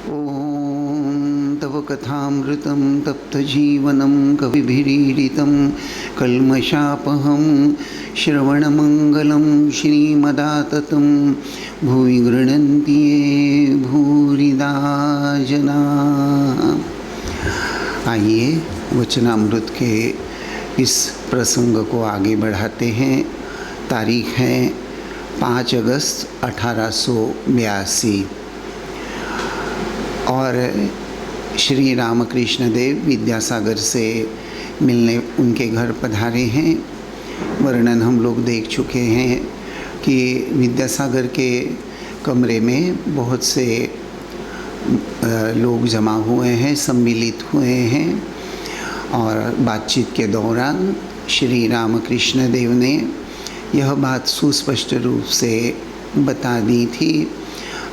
ॐ तव कथामृतं तप्तजीवनं कविभिरीडितं कल्मषापहं श्रवणमङ्गलं श्रीमदाततं भुवि गृह्णन्ति ये भूरिदा जना। आइए वचनामृत के इस प्रसंग को आगे बढ़ाते हैं। तारीख है 5 अगस्त 1882 और श्री रामकृष्ण देव विद्यासागर से मिलने उनके घर पधारे हैं। वर्णन हम लोग देख चुके हैं कि विद्यासागर के कमरे में बहुत से लोग जमा हुए हैं, सम्मिलित हुए हैं और बातचीत के दौरान श्री रामकृष्ण देव ने यह बात सुस्पष्ट रूप से बता दी थी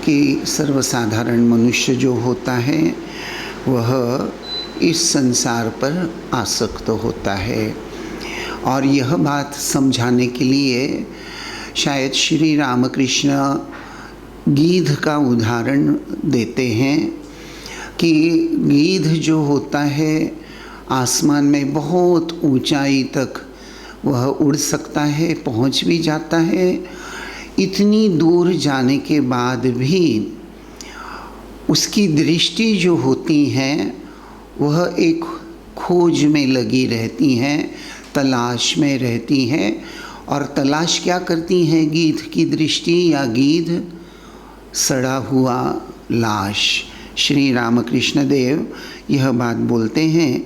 कि सर्वसाधारण मनुष्य जो होता है वह इस संसार पर आसक्त होता है। और यह बात समझाने के लिए शायद श्री रामकृष्ण गीध का उदाहरण देते हैं कि गीध जो होता है आसमान में बहुत ऊंचाई तक वह उड़ सकता है, पहुंच भी जाता है। इतनी दूर जाने के बाद भी उसकी दृष्टि जो होती है वह एक खोज में लगी रहती हैं, तलाश में रहती हैं। और तलाश क्या करती हैं गीध की दृष्टि या गीध? सड़ा हुआ लाश। श्री रामकृष्ण देव यह बात बोलते हैं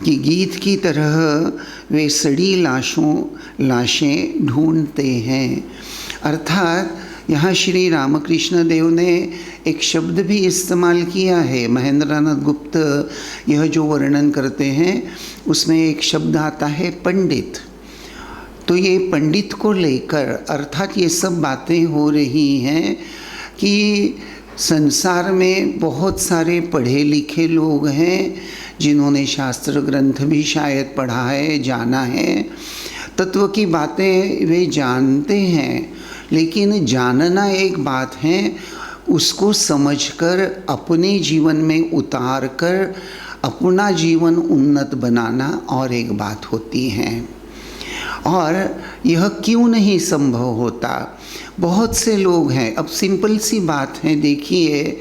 कि गीध की तरह वे सड़ी लाशें ढूंढते हैं। अर्थात यहाँ श्री रामकृष्ण देव ने एक शब्द भी इस्तेमाल किया है। महेंद्रनाथ गुप्त यह जो वर्णन करते हैं उसमें एक शब्द आता है पंडित। तो ये पंडित को लेकर अर्थात ये सब बातें हो रही हैं कि संसार में बहुत सारे पढ़े लिखे लोग हैं जिन्होंने शास्त्र ग्रंथ भी शायद पढ़ा है, जाना है, तत्व की बातें वे जानते हैं। लेकिन जानना एक बात है, उसको समझकर अपने जीवन में उतार कर अपना जीवन उन्नत बनाना और एक बात होती है। और यह क्यों नहीं संभव होता? बहुत से लोग हैं। अब सिंपल सी बात है, देखिए,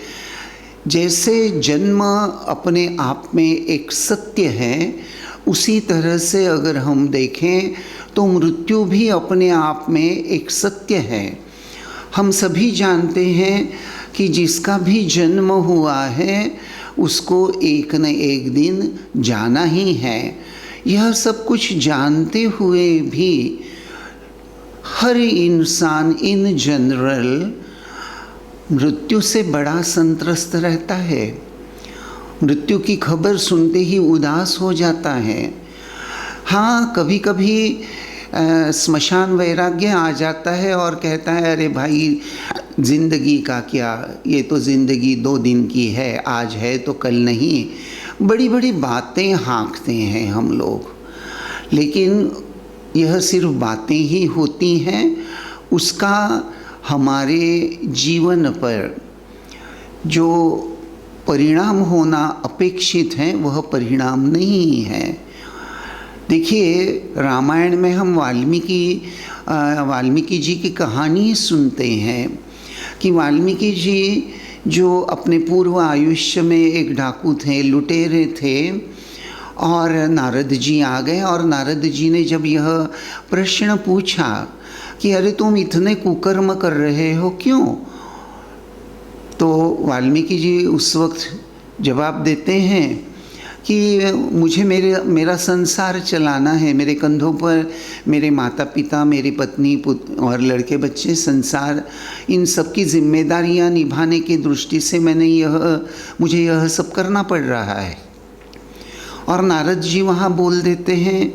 जैसे जन्म अपने आप में एक सत्य है, उसी तरह से अगर हम देखें तो मृत्यु भी अपने आप में एक सत्य है। हम सभी जानते हैं कि जिसका भी जन्म हुआ है उसको एक न एक दिन जाना ही है। यह सब कुछ जानते हुए भी हर इंसान इन जनरल मृत्यु से बड़ा संत्रस्त रहता है। मृत्यु की खबर सुनते ही उदास हो जाता है। हाँ, कभी कभी स्मशान वैराग्य आ जाता है और कहता है अरे भाई ज़िंदगी का क्या, ये तो ज़िंदगी 2 दिन की है, आज है तो कल नहीं। बड़ी बड़ी बातें हाँकते हैं हम लोग, लेकिन यह सिर्फ बातें ही होती हैं। उसका हमारे जीवन पर जो परिणाम होना अपेक्षित है वह परिणाम नहीं है। देखिए, रामायण में हम वाल्मीकि जी की कहानी सुनते हैं कि वाल्मीकि जी जो अपने पूर्व आयुष्य में एक डाकू थे, लुटेरे थे, और नारद जी आ गए और नारद जी ने जब यह प्रश्न पूछा कि अरे तुम इतने कुकर्म कर रहे हो क्यों, तो वाल्मीकि जी उस वक्त जवाब देते हैं कि मुझे मेरा संसार चलाना है, मेरे कंधों पर मेरे माता पिता, मेरी पत्नी और लड़के बच्चे, संसार, इन सब की जिम्मेदारियां निभाने की दृष्टि से मुझे यह सब करना पड़ रहा है। और नारद जी वहाँ बोल देते हैं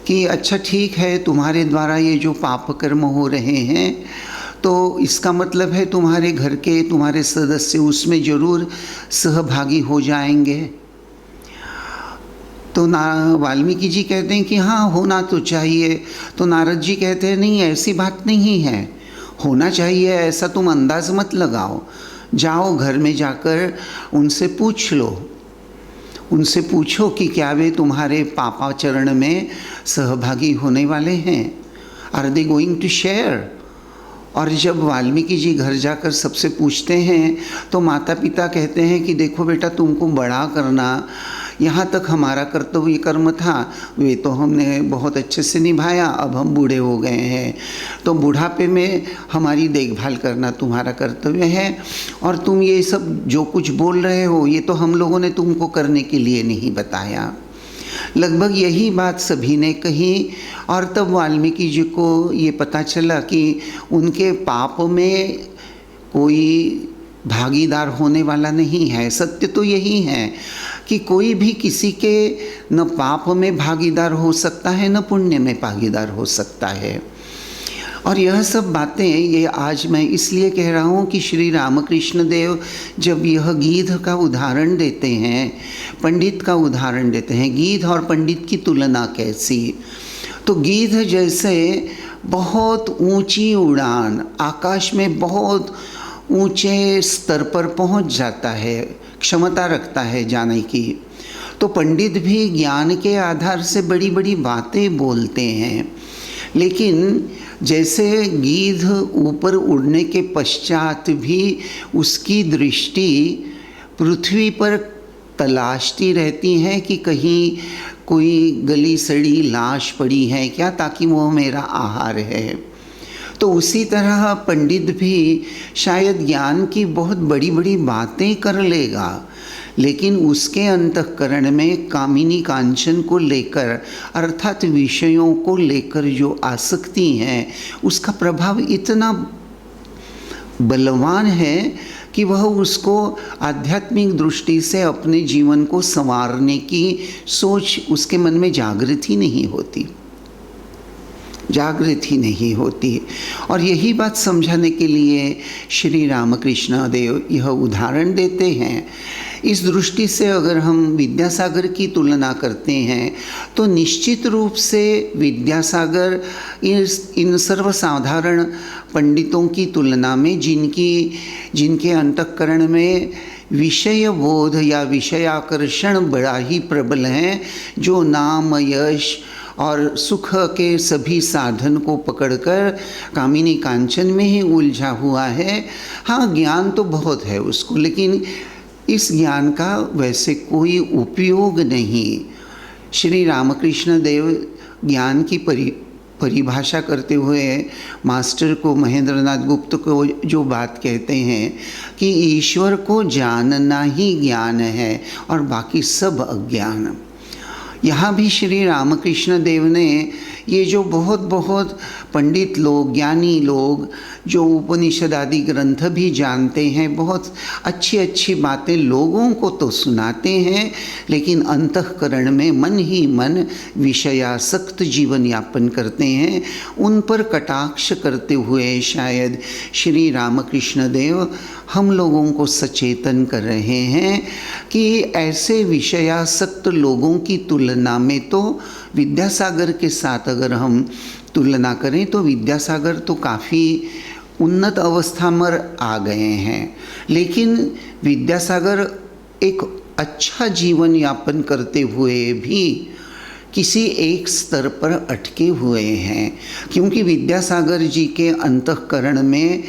कि अच्छा ठीक है, तुम्हारे द्वारा ये जो पाप कर्म हो रहे हैं तो इसका मतलब है तुम्हारे घर के तुम्हारे सदस्य उसमें ज़रूर सहभागी हो जाएंगे। तो वाल्मीकि जी कहते हैं कि हाँ, होना तो चाहिए। तो नारद जी कहते हैं नहीं, ऐसी बात नहीं है, होना चाहिए ऐसा तुम अंदाज़ मत लगाओ। जाओ घर में जाकर उनसे पूछ लो, उनसे पूछो कि क्या वे तुम्हारे पापाचरण में सहभागी होने वाले हैं, are they going to share. और जब वाल्मीकि जी घर जाकर सबसे पूछते हैं तो माता पिता कहते हैं कि देखो बेटा, तुमको बड़ा करना यहाँ तक हमारा कर्तव्य कर्म था, वे तो हमने बहुत अच्छे से निभाया, अब हम बूढ़े हो गए हैं, तो बुढ़ापे में हमारी देखभाल करना तुम्हारा कर्तव्य है, और तुम ये सब जो कुछ बोल रहे हो ये तो हम लोगों ने तुमको करने के लिए नहीं बताया। लगभग यही बात सभी ने कही। और तब वाल्मीकि जी को ये पता चला कि उनके पाप में कोई भागीदार होने वाला नहीं है। सत्य तो यही है कि कोई भी किसी के न पाप में भागीदार हो सकता है न पुण्य में भागीदार हो सकता है। और यह सब बातें ये आज मैं इसलिए कह रहा हूँ कि श्री रामकृष्ण देव जब यह गीध का उदाहरण देते हैं, पंडित का उदाहरण देते हैं, गीध और पंडित की तुलना कैसी, तो गीध जैसे बहुत ऊंची उड़ान, आकाश में बहुत ऊंचे स्तर पर पहुंच जाता है, क्षमता रखता है जाने की, तो पंडित भी ज्ञान के आधार से बड़ी बड़ी बातें बोलते हैं। लेकिन जैसे गीध ऊपर उड़ने के पश्चात भी उसकी दृष्टि पृथ्वी पर तलाशती रहती है कि कहीं कोई गली सड़ी लाश पड़ी है क्या, ताकि वो मेरा आहार है, तो उसी तरह पंडित भी शायद ज्ञान की बहुत बड़ी बड़ी बातें कर लेगा, लेकिन उसके अंतःकरण में कामिनी कांचन को लेकर अर्थात विषयों को लेकर जो आसक्ति है उसका प्रभाव इतना बलवान है कि वह उसको आध्यात्मिक दृष्टि से अपने जीवन को संवारने की सोच उसके मन में जागृत ही नहीं होती, जागृत ही नहीं होती। और यही बात समझाने के लिए श्री रामकृष्ण देव यह उदाहरण देते हैं। इस दृष्टि से अगर हम विद्यासागर की तुलना करते हैं तो निश्चित रूप से विद्यासागर इन सर्वसाधारण पंडितों की तुलना में जिनके अंतःकरण में विषय बोध या विषयाकर्षण बड़ा ही प्रबल है, जो नाम यश और सुख के सभी साधन को पकड़कर कामिनी कांचन में ही उलझा हुआ है। हाँ, ज्ञान तो बहुत है उसको, लेकिन इस ज्ञान का वैसे कोई उपयोग नहीं। श्री रामकृष्ण देव ज्ञान की परिभाषा करते हुए मास्टर को, महेंद्रनाथ गुप्त को जो बात कहते हैं कि ईश्वर को जानना ही ज्ञान है और बाकी सब अज्ञान। यहाँ भी श्री रामकृष्ण देव ने ये जो बहुत बहुत पंडित लोग, ज्ञानी लोग जो उपनिषद आदि ग्रंथ भी जानते हैं, बहुत अच्छी अच्छी बातें लोगों को तो सुनाते हैं, लेकिन अंतःकरण में मन ही मन विषयासक्त जीवन यापन करते हैं। उन पर कटाक्ष करते हुए शायद श्री रामकृष्ण देव हम लोगों को सचेतन कर रहे हैं कि ऐसे विषयासक्त लोगों की तुलना में तो विद्यासागर के साथ अगर हम तुलना करें तो विद्यासागर तो काफ़ी उन्नत अवस्था में आ गए हैं, लेकिन विद्यासागर एक अच्छा जीवन यापन करते हुए भी किसी एक स्तर पर अटके हुए हैं, क्योंकि विद्यासागर जी के अंतःकरण में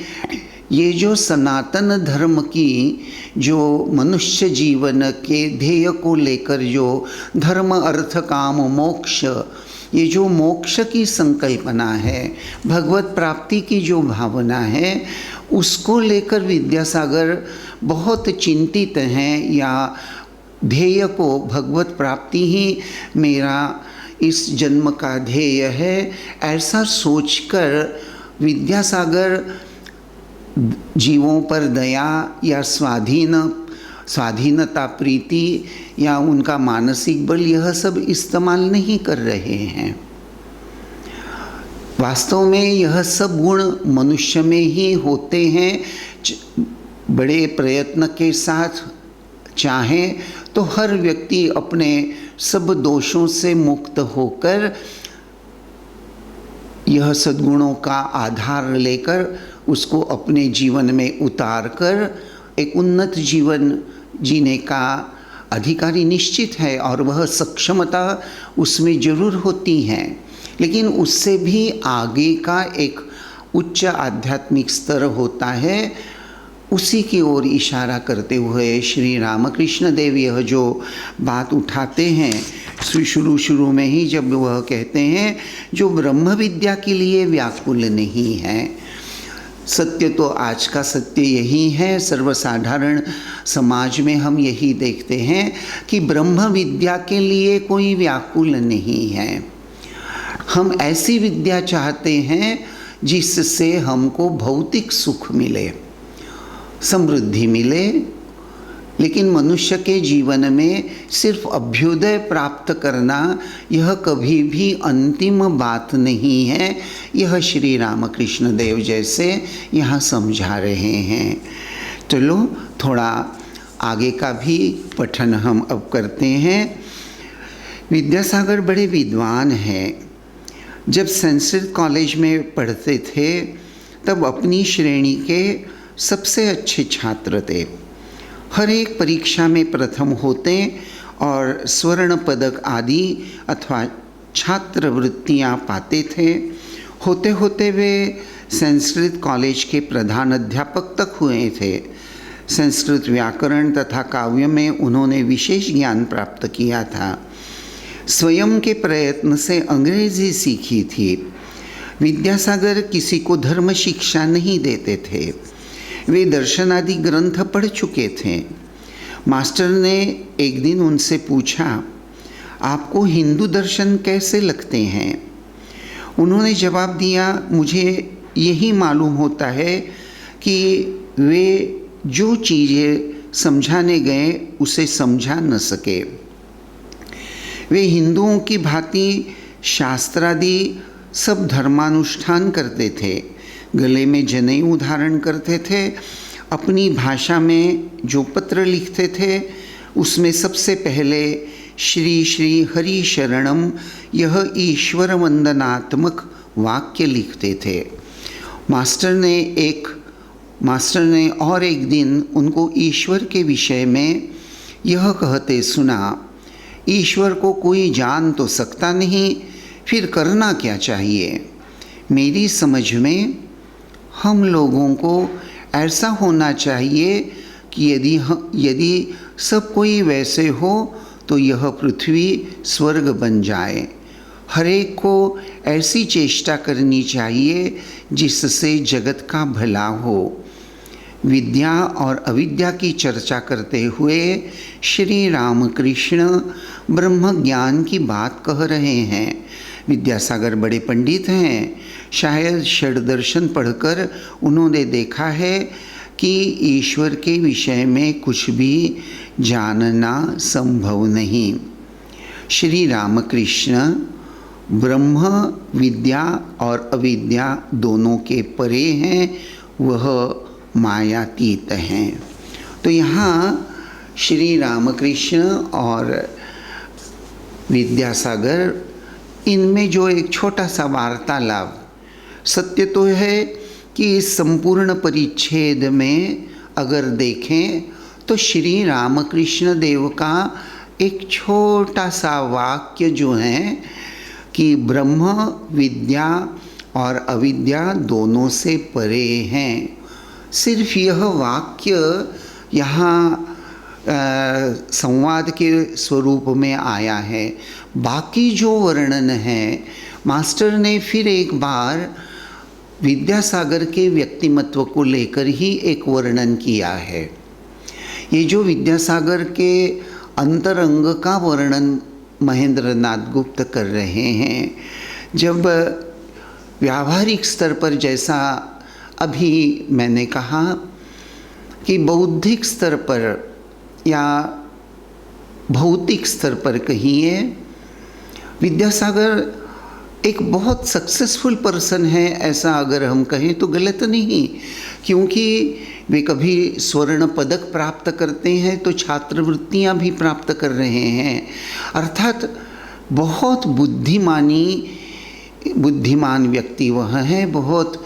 ये जो सनातन धर्म की जो मनुष्य जीवन के ध्येय को लेकर जो धर्म अर्थ काम मोक्ष, ये जो मोक्ष की संकल्पना है, भगवत प्राप्ति की जो भावना है, उसको लेकर विद्यासागर बहुत चिंतित हैं, या ध्येय को भगवत प्राप्ति ही मेरा इस जन्म का ध्येय है, ऐसा सोचकर विद्यासागर जीवों पर दया या स्वाधीनता प्रीति या उनका मानसिक बल यह सब इस्तेमाल नहीं कर रहे हैं। वास्तव में यह सब गुण मनुष्य में ही होते हैं। बड़े प्रयत्न के साथ चाहें तो हर व्यक्ति अपने सब दोषों से मुक्त होकर यह सद्गुणों का आधार लेकर उसको अपने जीवन में उतार कर एक उन्नत जीवन जीने का अधिकारी निश्चित है और वह सक्षमता उसमें जरूर होती है, लेकिन उससे भी आगे का एक उच्च आध्यात्मिक स्तर होता है। उसी की ओर इशारा करते हुए श्री रामकृष्ण देव यह जो बात उठाते हैं शुरू में ही, जब वह कहते हैं जो ब्रह्म विद्या के लिए व्याकुल नहीं है। सत्य तो आज का सत्य यही है, सर्वसाधारण समाज में हम यही देखते हैं कि ब्रह्म विद्या के लिए कोई व्याकुल नहीं है। हम ऐसी विद्या चाहते हैं जिससे हमको भौतिक सुख मिले, समृद्धि मिले, लेकिन मनुष्य के जीवन में सिर्फ अभ्युदय प्राप्त करना यह कभी भी अंतिम बात नहीं है। यह श्री रामकृष्ण देव जैसे यहाँ समझा रहे हैं। चलो थोड़ा आगे का भी पठन हम अब करते हैं। विद्यासागर बड़े विद्वान हैं। जब संस्कृत कॉलेज में पढ़ते थे तब अपनी श्रेणी के सबसे अच्छे छात्र थे। हर एक परीक्षा में प्रथम होते और स्वर्ण पदक आदि अथवा छात्रवृत्तियाँ पाते थे। होते होते वे संस्कृत कॉलेज के प्रधान अध्यापक तक हुए थे। संस्कृत व्याकरण तथा काव्य में उन्होंने विशेष ज्ञान प्राप्त किया था। स्वयं के प्रयत्न से अंग्रेजी सीखी थी। विद्यासागर किसी को धर्म शिक्षा नहीं देते थे। वे दर्शन आदि ग्रंथ पढ़ चुके थे। मास्टर ने एक दिन उनसे पूछा, आपको हिंदू दर्शन कैसे लगते हैं? उन्होंने जवाब दिया, मुझे यही मालूम होता है कि वे जो चीज़ें समझाने गए उसे समझा न सके। वे हिंदुओं की भांति शास्त्रादि सब धर्मानुष्ठान करते थे, गले में जनेऊ धारण करते थे, अपनी भाषा में जो पत्र लिखते थे उसमें सबसे पहले श्री श्री हरि शरणम यह ईश्वर वंदनात्मक वाक्य लिखते थे। मास्टर ने और एक दिन उनको ईश्वर के विषय में यह कहते सुना, ईश्वर को कोई जान तो सकता नहीं, फिर करना क्या चाहिए? मेरी समझ में हम लोगों को ऐसा होना चाहिए कि यदि सब कोई वैसे हो तो यह पृथ्वी स्वर्ग बन जाए। हर एक को ऐसी चेष्टा करनी चाहिए जिससे जगत का भला हो। विद्या और अविद्या की चर्चा करते हुए श्री रामकृष्ण ब्रह्म ज्ञान की बात कह रहे हैं। विद्यासागर बड़े पंडित हैं। शायद षड्दर्शन पढ़कर उन्होंने देखा है कि ईश्वर के विषय में कुछ भी जानना संभव नहीं। श्री रामकृष्ण ब्रह्म विद्या और अविद्या दोनों के परे हैं, वह मायातीत हैं। तो यहाँ श्री रामकृष्ण और विद्यासागर इनमें जो एक छोटा सा वार्तालाप, सत्य तो है कि इस संपूर्ण परिच्छेद में अगर देखें तो श्री रामकृष्ण देव का एक छोटा सा वाक्य जो है कि ब्रह्म विद्या और अविद्या दोनों से परे हैं, सिर्फ यह वाक्य यहाँ संवाद के स्वरूप में आया है। बाकी जो वर्णन है मास्टर ने फिर एक बार विद्यासागर के व्यक्तिमत्व को लेकर ही एक वर्णन किया है। ये जो विद्यासागर के अंतरंग का वर्णन महेंद्र नाथ गुप्त कर रहे हैं, जब व्यावहारिक स्तर पर जैसा अभी मैंने कहा कि बौद्धिक स्तर पर या भौतिक स्तर पर कहिए, विद्यासागर एक बहुत सक्सेसफुल पर्सन है, ऐसा अगर हम कहें तो गलत नहीं, क्योंकि वे कभी स्वर्ण पदक प्राप्त करते हैं तो छात्रवृत्तियां भी प्राप्त कर रहे हैं। अर्थात बहुत बुद्धिमान व्यक्ति वह हैं, बहुत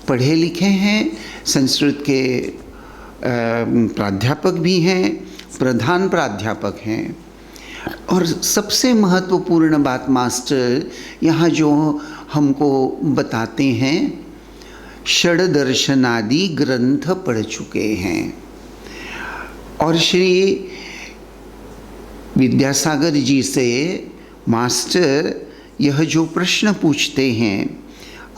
पढ़े लिखे हैं, संस्कृत के प्राध्यापक भी हैं, प्रधान प्राध्यापक हैं। और सबसे महत्वपूर्ण बात मास्टर यहाँ जो हमको बताते हैं, षड दर्शनादि ग्रंथ पढ़ चुके हैं। और श्री विद्यासागर जी से मास्टर यह जो प्रश्न पूछते हैं,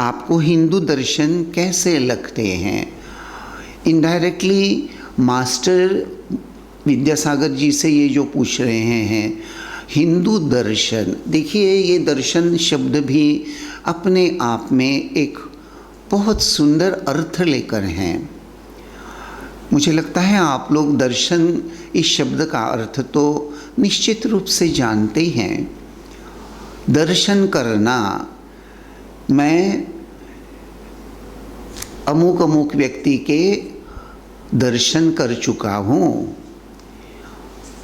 आपको हिंदू दर्शन कैसे लगते हैं, इनडायरेक्टली मास्टर विद्यासागर जी से ये जो पूछ रहे हैं हिंदू दर्शन। देखिए, ये दर्शन शब्द भी अपने आप में एक बहुत सुंदर अर्थ लेकर हैं। मुझे लगता है आप लोग दर्शन इस शब्द का अर्थ तो निश्चित रूप से जानते हैं। दर्शन करना, मैं अमुक अमुक व्यक्ति के दर्शन कर चुका हूँ,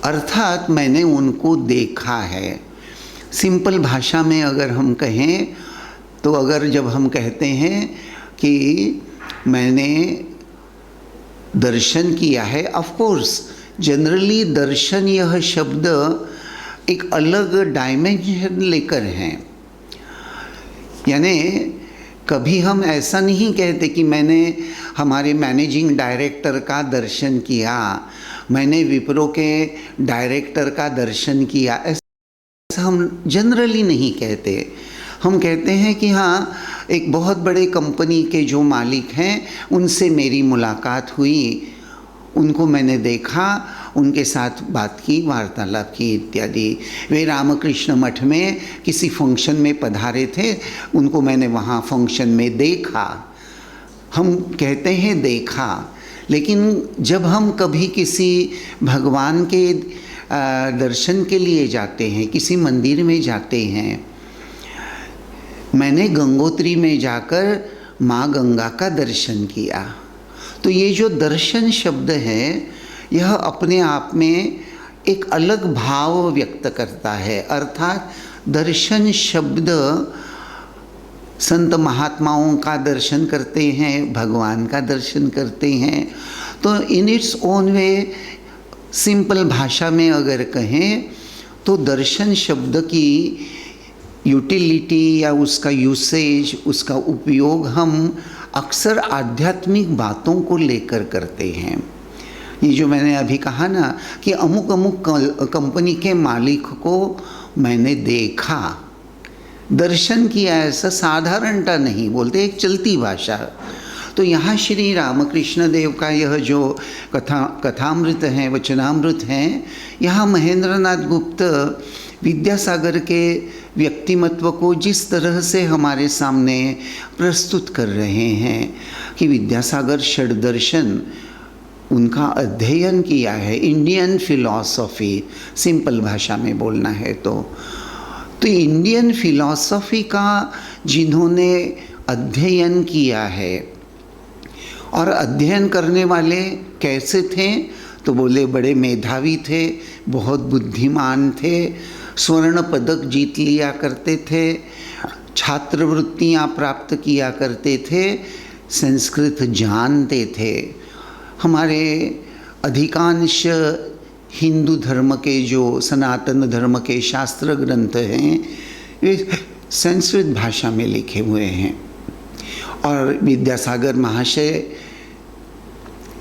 अर्थात मैंने उनको देखा है। सिंपल भाषा में अगर हम कहें तो अगर जब हम कहते हैं कि मैंने दर्शन किया है, ऑफ कोर्स जनरली दर्शन यह शब्द एक अलग डायमेंशन लेकर हैं। यानी कभी हम ऐसा नहीं कहते कि मैंने हमारे मैनेजिंग डायरेक्टर का दर्शन किया, मैंने विप्रो के डायरेक्टर का दर्शन किया, ऐसा हम जनरली नहीं कहते। हम कहते हैं कि हाँ, एक बहुत बड़े कंपनी के जो मालिक हैं उनसे मेरी मुलाकात हुई, उनको मैंने देखा, उनके साथ बात की, वार्तालाप की इत्यादि। वे रामकृष्ण मठ में किसी फंक्शन में पधारे थे, उनको मैंने वहाँ फंक्शन में देखा। हम कहते हैं देखा, लेकिन जब हम कभी किसी भगवान के दर्शन के लिए जाते हैं, किसी मंदिर में जाते हैं, मैंने गंगोत्री में जाकर माँ गंगा का दर्शन किया, तो ये जो दर्शन शब्द है यह अपने आप में एक अलग भाव व्यक्त करता है। अर्थात दर्शन शब्द संत महात्माओं का दर्शन करते हैं, भगवान का दर्शन करते हैं, तो in its own way simple भाषा में अगर कहें तो दर्शन शब्द की यूटिलिटी या उसका यूसेज, उसका उपयोग हम अक्सर आध्यात्मिक बातों को लेकर करते हैं। ये जो मैंने अभी कहा ना कि अमुक अमुक कंपनी के मालिक को मैंने देखा, दर्शन किया, ऐसा साधारणता नहीं बोलते, एक चलती भाषा। तो यहाँ श्री रामकृष्ण देव का यह जो कथामृत है, वचनामृत हैं, यहाँ महेंद्रनाथ गुप्त विद्यासागर के व्यक्तिमत्व को जिस तरह से हमारे सामने प्रस्तुत कर रहे हैं कि विद्यासागर षड्दर्शन उनका अध्ययन किया है, इंडियन फिलॉसफी, सिंपल भाषा में बोलना है तो इंडियन फिलॉसफी का जिन्होंने अध्ययन किया है, और अध्ययन करने वाले कैसे थे तो बोले बड़े मेधावी थे, बहुत बुद्धिमान थे, स्वर्ण पदक जीत लिया करते थे, छात्रवृत्तियाँ प्राप्त किया करते थे, संस्कृत जानते थे। हमारे अधिकांश हिंदू धर्म के जो सनातन धर्म के शास्त्र ग्रंथ हैं वे संस्कृत भाषा में लिखे हुए हैं, और विद्यासागर महाशय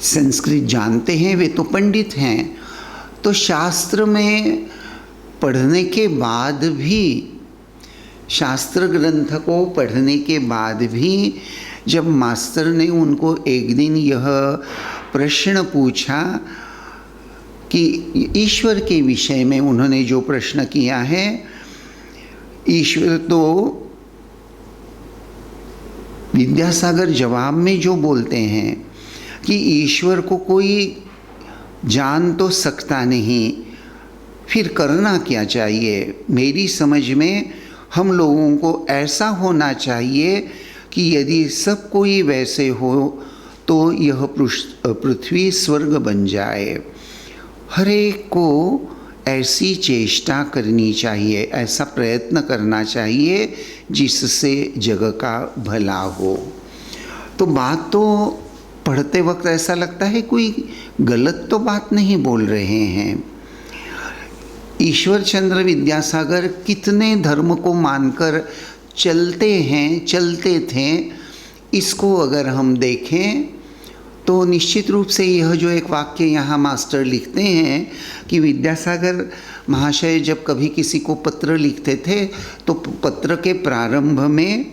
संस्कृत जानते हैं, वे तो पंडित हैं। तो शास्त्र में पढ़ने के बाद भी, शास्त्र ग्रंथ को पढ़ने के बाद भी जब मास्टर ने उनको एक दिन यह प्रश्न पूछा कि ईश्वर के विषय में उन्होंने जो प्रश्न किया है, ईश्वर, तो विद्यासागर जवाब में जो बोलते हैं कि ईश्वर को कोई जान तो सकता नहीं, फिर करना क्या चाहिए। मेरी समझ में हम लोगों को ऐसा होना चाहिए कि यदि सब कोई वैसे हो तो यह पृथ्वी स्वर्ग बन जाए। हर एक को ऐसी चेष्टा करनी चाहिए, ऐसा प्रयत्न करना चाहिए जिससे जगत का भला हो। तो बात तो पढ़ते वक्त ऐसा लगता है कोई गलत तो बात नहीं बोल रहे हैं। ईश्वर चंद्र विद्यासागर कितने धर्म को मानकर चलते थे, इसको अगर हम देखें तो निश्चित रूप से यह जो एक वाक्य यहाँ मास्टर लिखते हैं कि विद्यासागर महाशय जब कभी किसी को पत्र लिखते थे तो पत्र के प्रारंभ में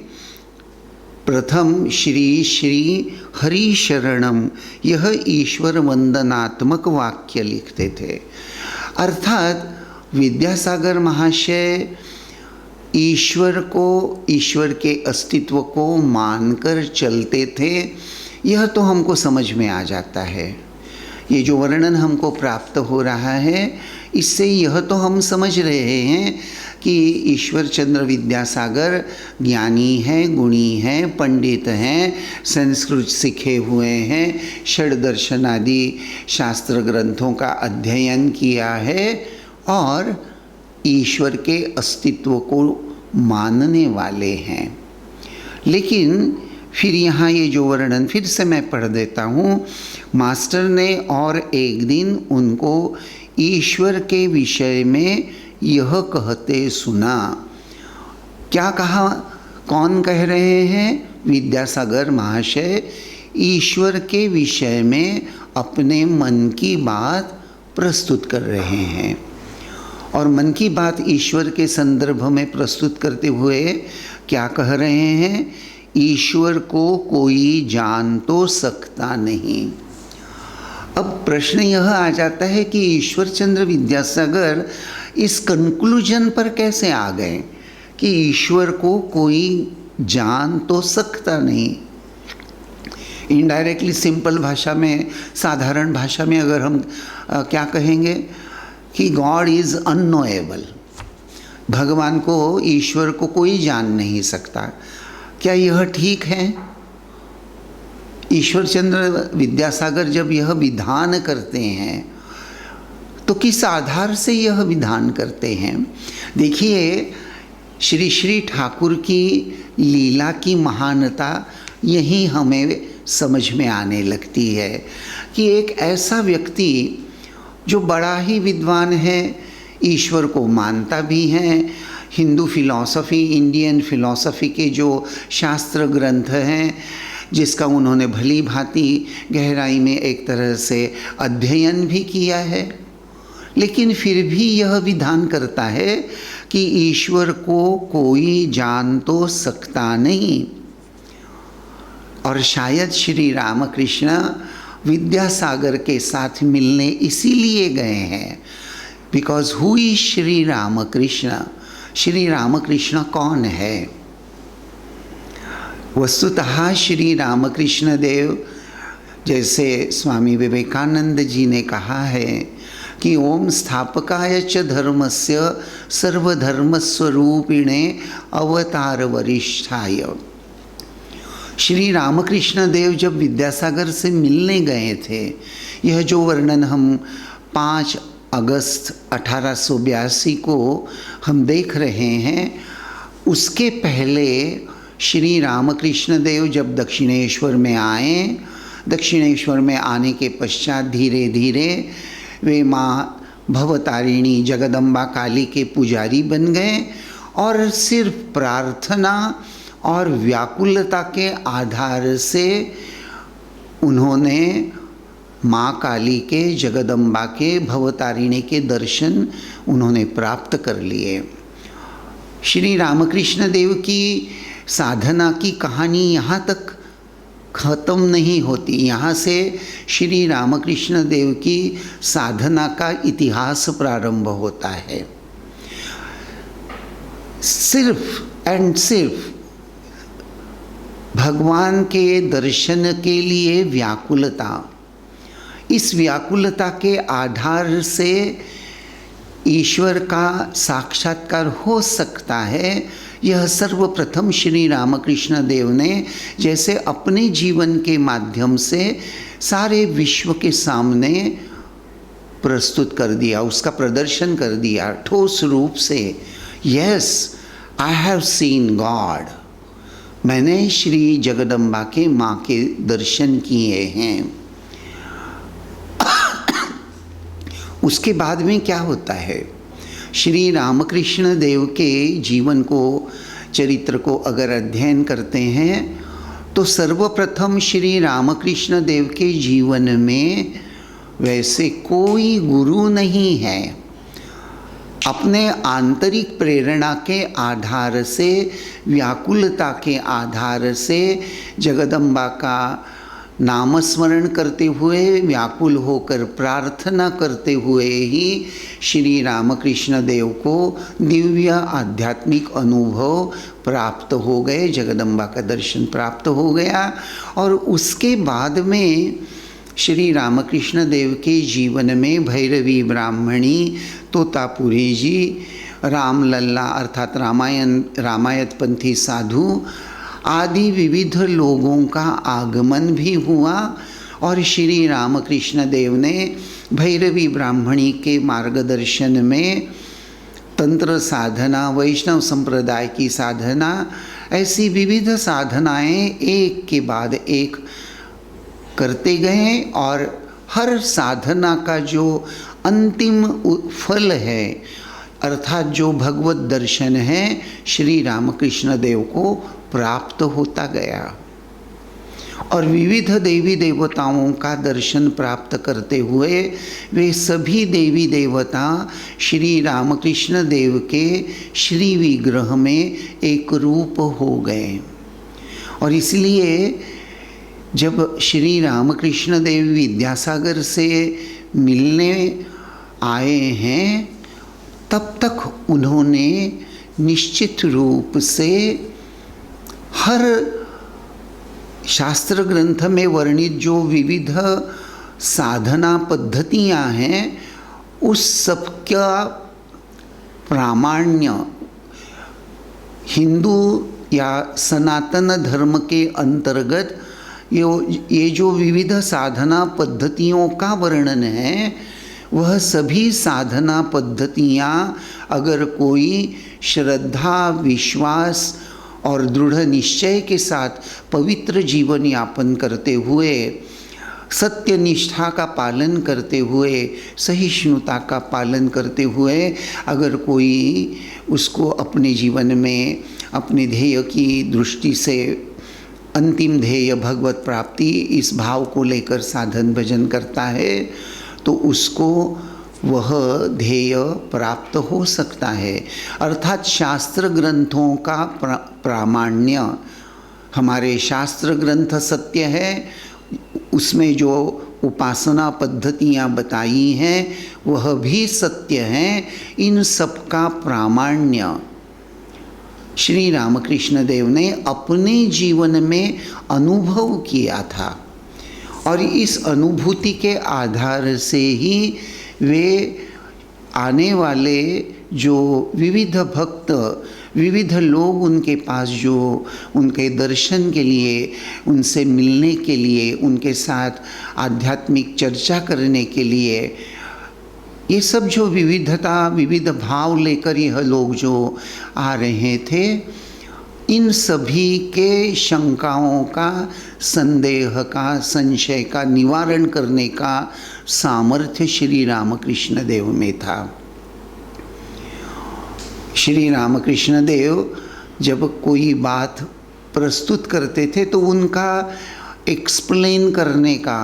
प्रथम श्री श्री हरि शरणम, यह ईश्वर वंदनात्मक वाक्य लिखते थे। अर्थात विद्यासागर महाशय ईश्वर को, ईश्वर के अस्तित्व को मानकर चलते थे। यह तो हमको समझ में आ जाता है। ये जो वर्णन हमको प्राप्त हो रहा है इससे यह तो हम समझ रहे हैं कि ईश्वर चंद्र विद्यासागर ज्ञानी हैं, गुणी हैं, पंडित हैं, संस्कृत सीखे हुए हैं, षड दर्शन आदि शास्त्र ग्रंथों का अध्ययन किया है और ईश्वर के अस्तित्व को मानने वाले हैं। लेकिन फिर यहाँ ये जो वर्णन फिर से मैं पढ़ देता हूँ। मास्टर ने और एक दिन उनको ईश्वर के विषय में यह कहते सुना। क्या कहा? कौन कह रहे हैं? विद्यासागर महाशय ईश्वर के विषय में अपने मन की बात प्रस्तुत कर रहे हैं। और मन की बात ईश्वर के संदर्भ में प्रस्तुत करते हुए क्या कह रहे हैं? ईश्वर को कोई जान तो सकता नहीं। अब प्रश्न यह आ जाता है कि ईश्वर चंद्र विद्यासागर इस कंक्लूजन पर कैसे आ गए कि ईश्वर को कोई जान तो सकता नहीं। इनडायरेक्टली सिंपल भाषा में, साधारण भाषा में अगर हम क्या कहेंगे कि गॉड इज़ अननोएबल, भगवान को, ईश्वर को कोई जान नहीं सकता। क्या यह ठीक है? ईश्वर चंद्र विद्यासागर जब यह विधान करते हैं तो किस आधार से यह विधान करते हैं? देखिए, श्री श्री ठाकुर की लीला की महानता यही हमें समझ में आने लगती है कि एक ऐसा व्यक्ति जो बड़ा ही विद्वान है, ईश्वर को मानता भी है, हिंदू फिलॉसफी, इंडियन फिलॉसफी के जो शास्त्र ग्रंथ हैं जिसका उन्होंने भली भांति गहराई में एक तरह से अध्ययन भी किया है, लेकिन फिर भी यह विधान करता है कि ईश्वर को कोई जान तो सकता नहीं। और शायद श्री रामकृष्ण विद्यासागर के साथ मिलने इसीलिए गए हैं, because who is Shri Ramakrishna? Shri Ramakrishna कौन है? वस्तुतः श्री रामकृष्ण देव, जैसे स्वामी विवेकानंद जी ने कहा है कि ओम स्थापकाय च धर्मस्य सर्वधर्मस्वरूपिणे अवतार वरिष्ठाय। श्री रामकृष्ण देव जब विद्यासागर से मिलने गए थे, यह जो वर्णन हम 5 अगस्त 1882 को हम देख रहे हैं, उसके पहले श्री रामकृष्ण देव जब दक्षिणेश्वर में आए, दक्षिणेश्वर में आने के पश्चात धीरे धीरे वे माँ भवतारिणी जगदम्बा काली के पुजारी बन गए और सिर्फ प्रार्थना और व्याकुलता के आधार से उन्होंने माँ काली के, जगदम्बा के, भवतारिणी के दर्शन उन्होंने प्राप्त कर लिए। श्री रामकृष्ण देव की साधना की कहानी यहाँ तक ख़त्म नहीं होती। यहाँ से श्री रामकृष्ण देव की साधना का इतिहास प्रारंभ होता है। सिर्फ एंड सिर्फ भगवान के दर्शन के लिए व्याकुलता, इस व्याकुलता के आधार से ईश्वर का साक्षात्कार हो सकता है। यह सर्वप्रथम श्री रामकृष्ण देव ने जैसे अपने जीवन के माध्यम से सारे विश्व के सामने प्रस्तुत कर दिया, उसका प्रदर्शन कर दिया ठोस रूप से। Yes, I have seen God, मैंने श्री जगदम्बा के माँ के दर्शन किए हैं। उसके बाद में क्या होता है, श्री रामकृष्ण देव के जीवन को, चरित्र को अगर अध्ययन करते हैं तो सर्वप्रथम श्री रामकृष्ण देव के जीवन में वैसे कोई गुरु नहीं है। अपने आंतरिक प्रेरणा के आधार से, व्याकुलता के आधार से जगदम्बा का नामस्मरण करते हुए, व्याकुल होकर प्रार्थना करते हुए ही श्री रामकृष्ण देव को दिव्य आध्यात्मिक अनुभव प्राप्त हो गए, जगदम्बा का दर्शन प्राप्त हो गया। और उसके बाद में श्री रामकृष्ण देव के जीवन में भैरवी ब्राह्मणी, तोतापुरी जी, रामलल्ला अर्थात रामायतपंथी साधु आदि विविध लोगों का आगमन भी हुआ। और श्री रामकृष्ण देव ने भैरवी ब्राह्मणी के मार्गदर्शन में तंत्र साधना, वैष्णव संप्रदाय की साधना, ऐसी विविध साधनाएं एक के बाद एक करते गए। और हर साधना का जो अंतिम फल है अर्थात जो भगवत दर्शन है, श्री रामकृष्ण देव को प्राप्त होता गया। और विविध देवी देवताओं का दर्शन प्राप्त करते हुए वे सभी देवी देवता श्री रामकृष्ण देव के श्री विग्रह में एक रूप हो गए। और इसलिए जब श्री रामकृष्ण देव विद्यासागर से मिलने आए हैं तब तक उन्होंने निश्चित रूप से हर शास्त्र ग्रंथ में वर्णित जो विविध साधना पद्धतियां हैं उस सब का प्रामाण्य हिंदू या सनातन धर्म के अंतर्गत ये जो विविध साधना पद्धतियों का वर्णन है, वह सभी साधना पद्धतियां अगर कोई श्रद्धा, विश्वास और दृढ़ निश्चय के साथ पवित्र जीवन यापन करते हुए, सत्य निष्ठा का पालन करते हुए, सहिष्णुता का पालन करते हुए अगर कोई उसको अपने जीवन में अपने ध्येय की दृष्टि से, अंतिम ध्येय भगवत प्राप्ति, इस भाव को लेकर साधन भजन करता है तो उसको वह ध्येय प्राप्त हो सकता है। अर्थात शास्त्र ग्रंथों का प्रामाण्य, हमारे शास्त्र ग्रंथ सत्य है, उसमें जो उपासना पद्धतियां बताई हैं वह भी सत्य हैं। इन सब का प्रामाण्य श्री रामकृष्ण देव ने अपने जीवन में अनुभव किया था और इस अनुभूति के आधार से ही वे आने वाले जो विविध भक्त, विविध लोग उनके पास जो उनके दर्शन के लिए, उनसे मिलने के लिए, उनके साथ आध्यात्मिक चर्चा करने के लिए, ये सब जो विविधता, विविध भाव लेकर यह लोग जो आ रहे थे, इन सभी के शंकाओं का, संदेह का, संशय का निवारण करने का सामर्थ्य श्री रामकृष्ण देव में था। श्री रामकृष्ण देव जब कोई बात प्रस्तुत करते थे तो उनका एक्सप्लेन करने का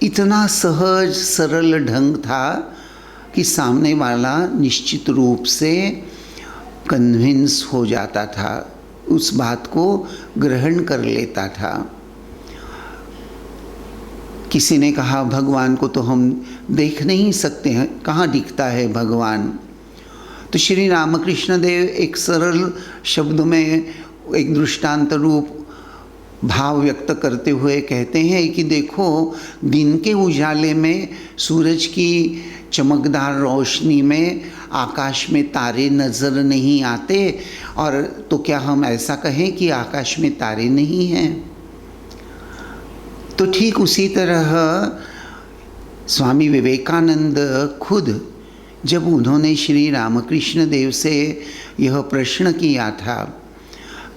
इतना सहज सरल ढंग था कि सामने वाला निश्चित रूप से कन्विंस हो जाता था, उस बात को ग्रहण कर लेता था। किसी ने कहा भगवान को तो हम देख नहीं सकते हैं, कहाँ दिखता है भगवान? तो श्री रामकृष्ण देव एक सरल शब्द में एक दृष्टांत रूप भाव व्यक्त करते हुए कहते हैं कि देखो, दिन के उजाले में, सूरज की चमकदार रोशनी में आकाश में तारे नज़र नहीं आते, और तो क्या हम ऐसा कहें कि आकाश में तारे नहीं हैं? तो ठीक उसी तरह स्वामी विवेकानंद खुद जब उन्होंने श्री रामकृष्ण देव से यह प्रश्न किया था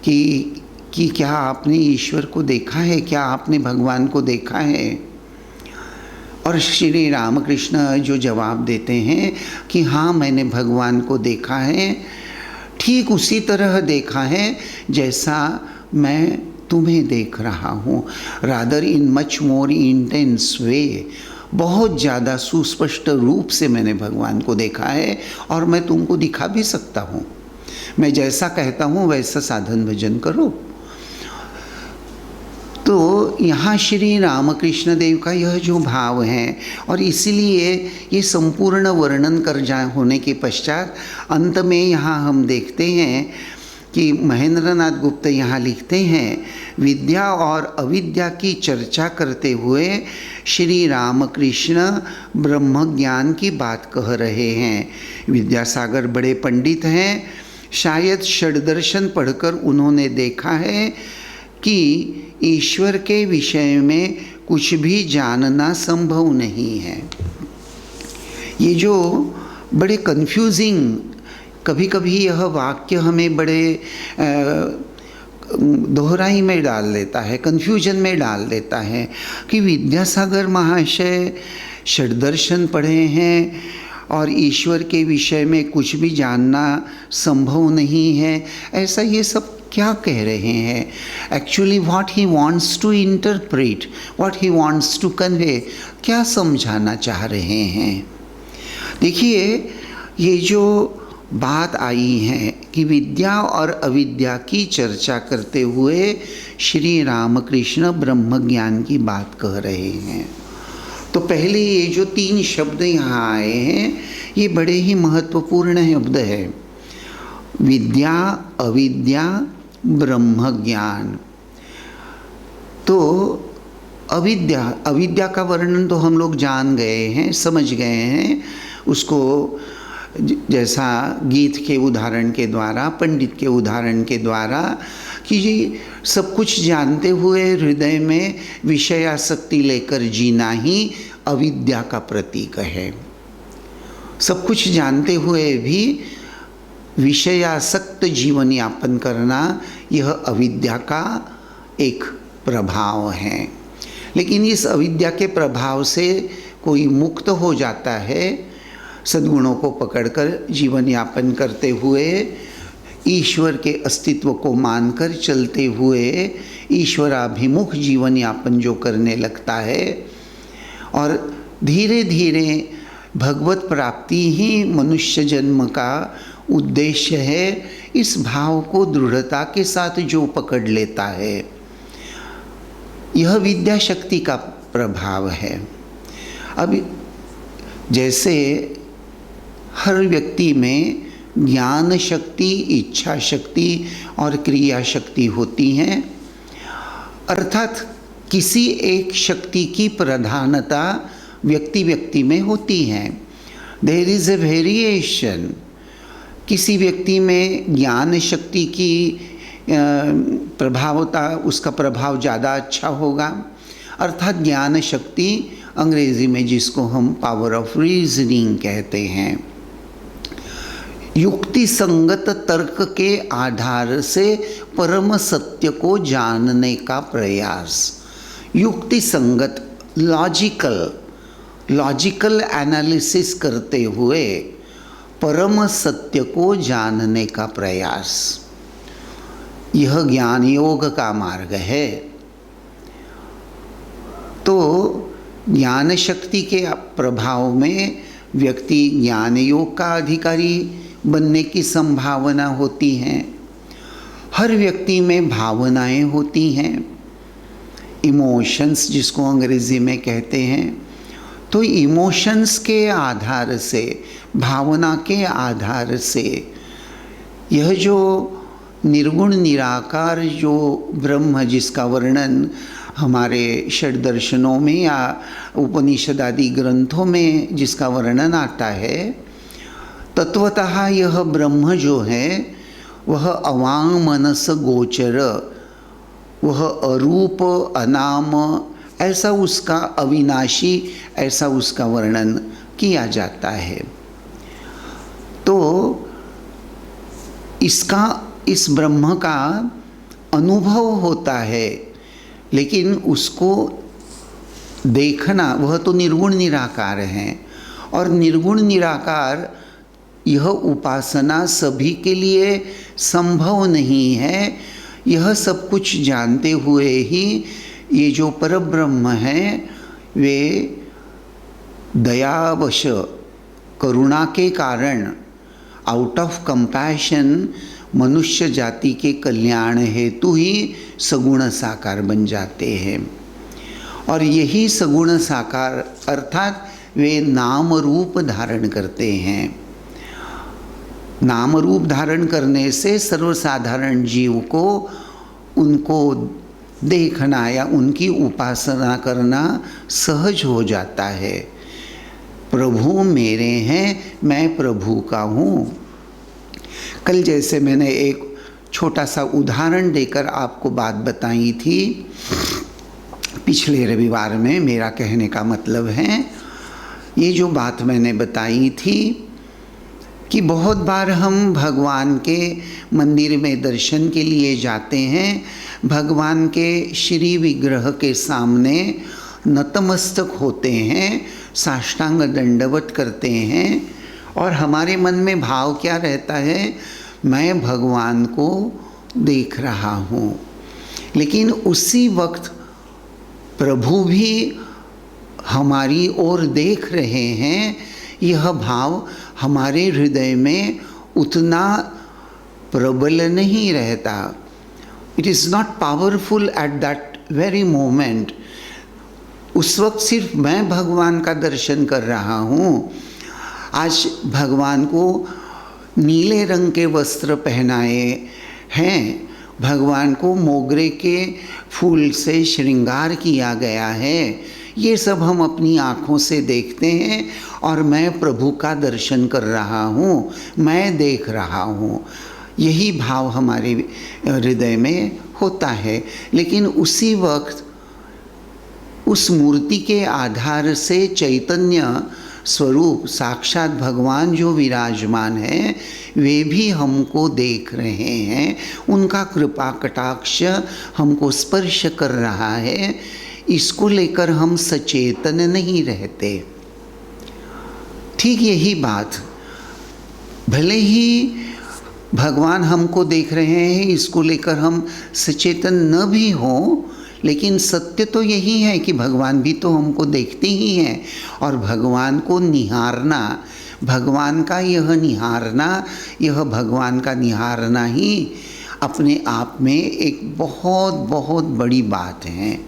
कि कि क्या आपने ईश्वर को देखा है, क्या आपने भगवान को देखा है? और श्री रामकृष्ण जो जवाब देते हैं कि हाँ, मैंने भगवान को देखा है, ठीक उसी तरह देखा है जैसा मैं तुम्हें देख रहा हूँ, rather in much more intense way, बहुत ज़्यादा सुस्पष्ट रूप से मैंने भगवान को देखा है और मैं तुमको दिखा भी सकता हूँ। मैं जैसा कहता हूँ वैसा साधन भजन करो। तो यहाँ श्री रामकृष्ण देव का यह जो भाव है, और इसीलिए ये संपूर्ण वर्णन कर होने के पश्चात अंत में यहाँ हम देखते हैं कि महेंद्र नाथ गुप्त यहाँ लिखते हैं, विद्या और अविद्या की चर्चा करते हुए श्री रामकृष्ण ब्रह्म ज्ञान की बात कह रहे हैं। विद्यासागर बड़े पंडित हैं, शायद षड्दर्शन पढ़कर उन्होंने देखा है कि ईश्वर के विषय में कुछ भी जानना संभव नहीं है। ये जो बड़े कंफ्यूजिंग, कभी कभी यह वाक्य हमें बड़े दोहराई में डाल देता है, कन्फ्यूजन में डाल देता है कि विद्यासागर महाशय षड्दर्शन पढ़े हैं और ईश्वर के विषय में कुछ भी जानना संभव नहीं है, ऐसा ये सब क्या कह रहे हैं? Actually what he wants to interpret, what he wants to convey, क्या समझाना चाह रहे हैं? देखिए, ये जो बात आई है कि विद्या और अविद्या की चर्चा करते हुए श्री रामकृष्ण ब्रह्म ज्ञान की बात कह रहे हैं, तो पहले ये जो 3 शब्द यहाँ आए हैं ये बड़े ही महत्वपूर्ण शब्द है। विद्या, अविद्या, ब्रह्म ज्ञान। तो अविद्या का वर्णन तो हम लोग जान गए हैं, समझ गए हैं उसको, जैसा गीत के उदाहरण के द्वारा, पंडित के उदाहरण के द्वारा, कि ये सब कुछ जानते हुए हृदय में विषयासक्ति लेकर जीना ही अविद्या का प्रतीक है। सब कुछ जानते हुए भी विषयासक्त जीवन यापन करना यह अविद्या का एक प्रभाव है। लेकिन इस अविद्या के प्रभाव से कोई मुक्त हो जाता है, सद्गुणों को पकड़कर जीवन यापन करते हुए, ईश्वर के अस्तित्व को मानकर चलते हुए ईश्वराभिमुख जीवन यापन जो करने लगता है, और धीरे धीरे भगवत प्राप्ति ही मनुष्य जन्म का उद्देश्य है, इस भाव को दृढ़ता के साथ जो पकड़ लेता है, यह विद्या शक्ति का प्रभाव है। अब जैसे हर व्यक्ति में ज्ञान शक्ति, इच्छा शक्ति और क्रिया शक्ति होती हैं, अर्थात किसी एक शक्ति की प्रधानता व्यक्ति व्यक्ति में होती है। There is a variation. किसी व्यक्ति में ज्ञान शक्ति की प्रभावता, उसका प्रभाव ज़्यादा अच्छा होगा, अर्थात ज्ञान शक्ति, अंग्रेजी में जिसको हम पावर ऑफ रीजनिंग कहते हैं, युक्ति संगत तर्क के आधार से परम सत्य को जानने का प्रयास। युक्ति संगत, लॉजिकल एनालिसिस करते हुए परम सत्य को जानने का प्रयास, यह ज्ञान योग का मार्ग है। तो ज्ञान शक्ति के प्रभाव में व्यक्ति ज्ञान योग का अधिकारी बनने की संभावना होती है। हर व्यक्ति में भावनाएं होती हैं, इमोशंस जिसको अंग्रेजी में कहते हैं। तो इमोशंस के आधार से, भावना के आधार से, यह जो निर्गुण निराकार जो ब्रह्म जिसका वर्णन हमारे षड दर्शनों में या उपनिषद आदि ग्रंथों में जिसका वर्णन आता है, तत्वतः यह ब्रह्म जो है वह अवांग मनस गोचर, वह अरूप अनाम, ऐसा उसका अविनाशी, ऐसा उसका वर्णन किया जाता है। तो इस ब्रह्म का अनुभव होता है, लेकिन उसको देखना वह तो निर्गुण निराकार है। और निर्गुण निराकार यह उपासना सभी के लिए संभव नहीं है। यह सब कुछ जानते हुए ही ये जो परब्रह्म हैं वे दयावश करुणा के कारण आउट ऑफ कंपैशन मनुष्य जाति के कल्याण हेतु ही सगुण साकार बन जाते हैं। और यही सगुण साकार अर्थात वे नाम रूप धारण करते हैं। नाम रूप धारण करने से सर्वसाधारण जीव को उनको देखना या उनकी उपासना करना सहज हो जाता है। प्रभु मेरे हैं, मैं प्रभु का हूँ। कल जैसे मैंने एक छोटा सा उदाहरण देकर आपको बात बताई थी पिछले रविवार में, मेरा कहने का मतलब है ये जो बात मैंने बताई थी कि बहुत बार हम भगवान के मंदिर में दर्शन के लिए जाते हैं, भगवान के श्री विग्रह के सामने नतमस्तक होते हैं, साष्टांग दंडवत करते हैं और हमारे मन में भाव क्या रहता है, मैं भगवान को देख रहा हूँ। लेकिन उसी वक्त प्रभु भी हमारी ओर देख रहे हैं। यह भाव हमारे हृदय में उतना प्रबल नहीं रहता। It is not powerful at that very moment. उस वक्त सिर्फ मैं भगवान का दर्शन कर रहा हूँ। आज भगवान को नीले रंग के वस्त्र पहनाए हैं, भगवान को मोगरे के फूल से श्रृंगार किया गया है। ये सब हम अपनी आँखों से देखते हैं और मैं प्रभु का दर्शन कर रहा हूँ, मैं देख रहा हूँ। यही भाव हमारे हृदय में होता है। लेकिन उसी वक्त उस मूर्ति के आधार से चैतन्य स्वरूप साक्षात भगवान जो विराजमान है वे भी हमको देख रहे हैं। उनका कृपा कटाक्ष हमको स्पर्श कर रहा है। इसको लेकर हम सचेतन नहीं रहते। ठीक यही बात, भले ही भगवान हमको देख रहे हैं, इसको लेकर हम सचेतन न भी हों, लेकिन सत्य तो यही है कि भगवान भी तो हमको देखते ही हैं। और भगवान को निहारना, भगवान का यह निहारना, यह भगवान का निहारना ही अपने आप में एक बहुत बहुत बड़ी बात है।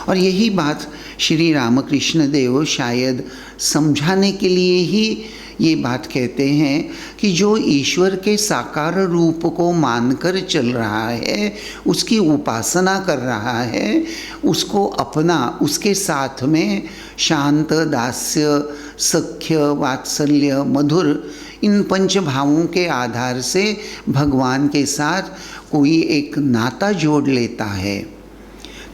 और यही बात श्री रामकृष्ण देव शायद समझाने के लिए ही ये बात कहते हैं कि जो ईश्वर के साकार रूप को मानकर चल रहा है, उसकी उपासना कर रहा है, उसको अपना, उसके साथ में शांत, दास्य, सख्य, वात्सल्य, मधुर, इन पंच भावों के आधार से भगवान के साथ कोई एक नाता जोड़ लेता है।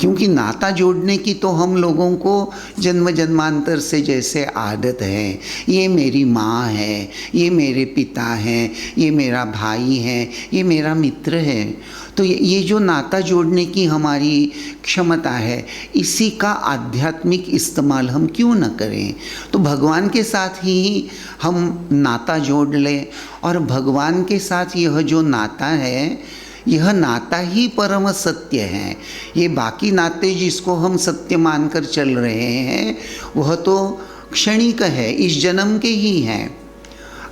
क्योंकि नाता जोड़ने की तो हम लोगों को जन्म जन्मांतर से जैसे आदत है, ये मेरी माँ है, ये मेरे पिता हैं, ये मेरा भाई है, ये मेरा मित्र है, तो ये जो नाता जोड़ने की हमारी क्षमता है, इसी का आध्यात्मिक इस्तेमाल हम क्यों न करें। तो भगवान के साथ ही हम नाता जोड़ लें और भगवान के साथ यह जो नाता है, यह नाता ही परम सत्य है। ये बाकी नाते जिसको हम सत्य मानकर चल रहे हैं वह तो क्षणिक है, इस जन्म के ही हैं।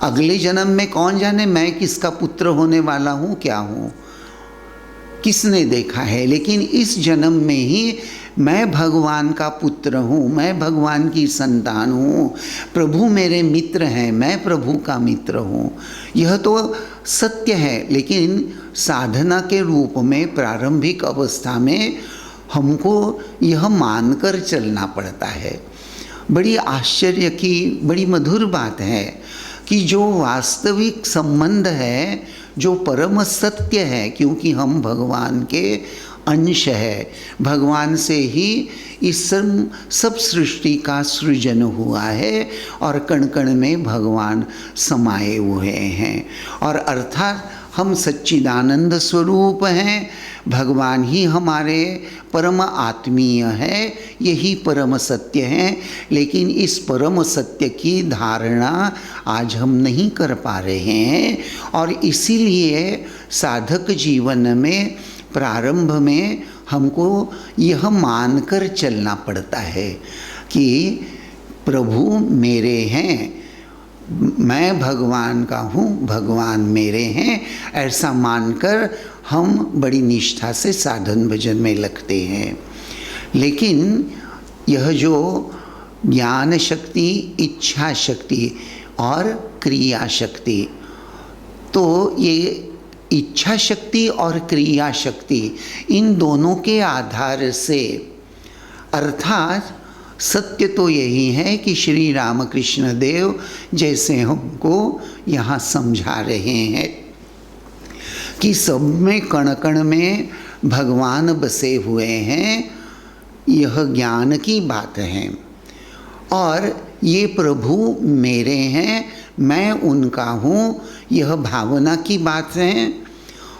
अगले जन्म में कौन जाने मैं किसका पुत्र होने वाला हूँ, क्या हूँ, किसने देखा है। लेकिन इस जन्म में ही मैं भगवान का पुत्र हूँ, मैं भगवान की संतान हूँ, प्रभु मेरे मित्र हैं, मैं प्रभु का मित्र हूँ। यह तो सत्य है। लेकिन साधना के रूप में प्रारंभिक अवस्था में हमको यह मानकर चलना पड़ता है। बड़ी आश्चर्य की, बड़ी मधुर बात है कि जो वास्तविक संबंध है, जो परम सत्य है, क्योंकि हम भगवान के अंश है, भगवान से ही इस सब सृष्टि का सृजन हुआ है और कण कण में भगवान समाये हुए हैं। और अर्थात हम सच्चिदानंद स्वरूप हैं, भगवान ही हमारे परम आत्मीय है, यही परम सत्य है। लेकिन इस परम सत्य की धारणा आज हम नहीं कर पा रहे हैं और इसीलिए साधक जीवन में प्रारंभ में हमको यह मानकर चलना पड़ता है कि प्रभु मेरे हैं, मैं भगवान का हूँ, भगवान मेरे हैं, ऐसा मानकर हम बड़ी निष्ठा से साधन भजन में लगते हैं। लेकिन यह जो ज्ञान शक्ति, इच्छा शक्ति और क्रिया शक्ति, तो ये इच्छा शक्ति और क्रिया शक्ति इन दोनों के आधार से, अर्थात सत्य तो यही है कि श्री रामकृष्ण देव जैसे हमको यहाँ समझा रहे हैं कि सब में कण कण में भगवान बसे हुए हैं, यह ज्ञान की बात है। और ये प्रभु मेरे हैं, मैं उनका हूँ, यह भावना की बात है।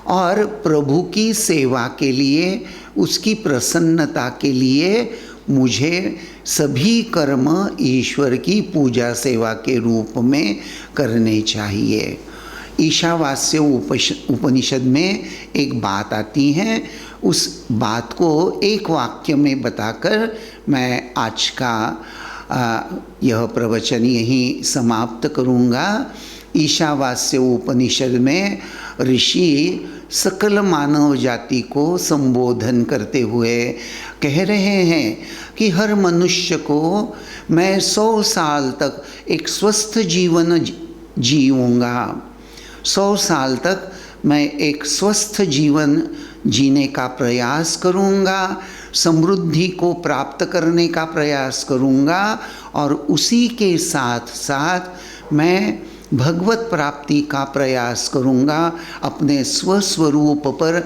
और प्रभु की सेवा के लिए, उसकी प्रसन्नता के लिए मुझे सभी कर्म ईश्वर की पूजा सेवा के रूप में करने चाहिए। ईशावास्य उपनिषद में एक बात आती है, उस बात को एक वाक्य में बताकर मैं आज का यह प्रवचन यहीं समाप्त करूँगा। ईशावास्य उपनिषद में ऋषि सकल मानव जाति को संबोधन करते हुए कह रहे हैं कि हर मनुष्य को मैं 100 साल तक एक स्वस्थ जीवन जीऊँगा, 100 साल तक मैं एक स्वस्थ जीवन जीने का प्रयास करूँगा, समृद्धि को प्राप्त करने का प्रयास करूँगा और उसी के साथ साथ मैं भगवत प्राप्ति का प्रयास करूँगा, अपने स्वस्वरूप पर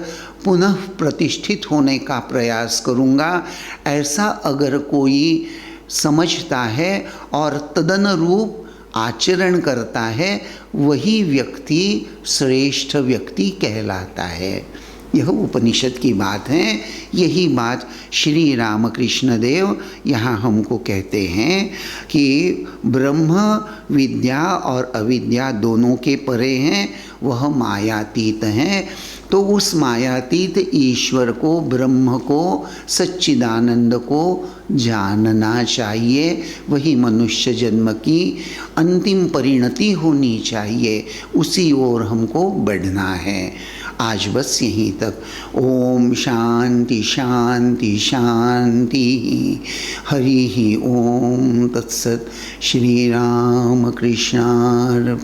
पुनः प्रतिष्ठित होने का प्रयास करूँगा। ऐसा अगर कोई समझता है और तदनुरूप आचरण करता है, वही व्यक्ति श्रेष्ठ व्यक्ति कहलाता है। यह उपनिषद की बात है। यही बात श्री रामकृष्ण देव यहाँ हमको कहते हैं कि ब्रह्म विद्या और अविद्या दोनों के परे हैं, वह मायातीत हैं। तो उस मायातीत ईश्वर को, ब्रह्म को, सच्चिदानंद को जानना चाहिए। वही मनुष्य जन्म की अंतिम परिणति होनी चाहिए, उसी ओर हमको बढ़ना है। आज बस यहीं तक। ओम शांति शांति शांति। हरि ओम तत्सत। श्री राम कृष्णार्पणमस्तु।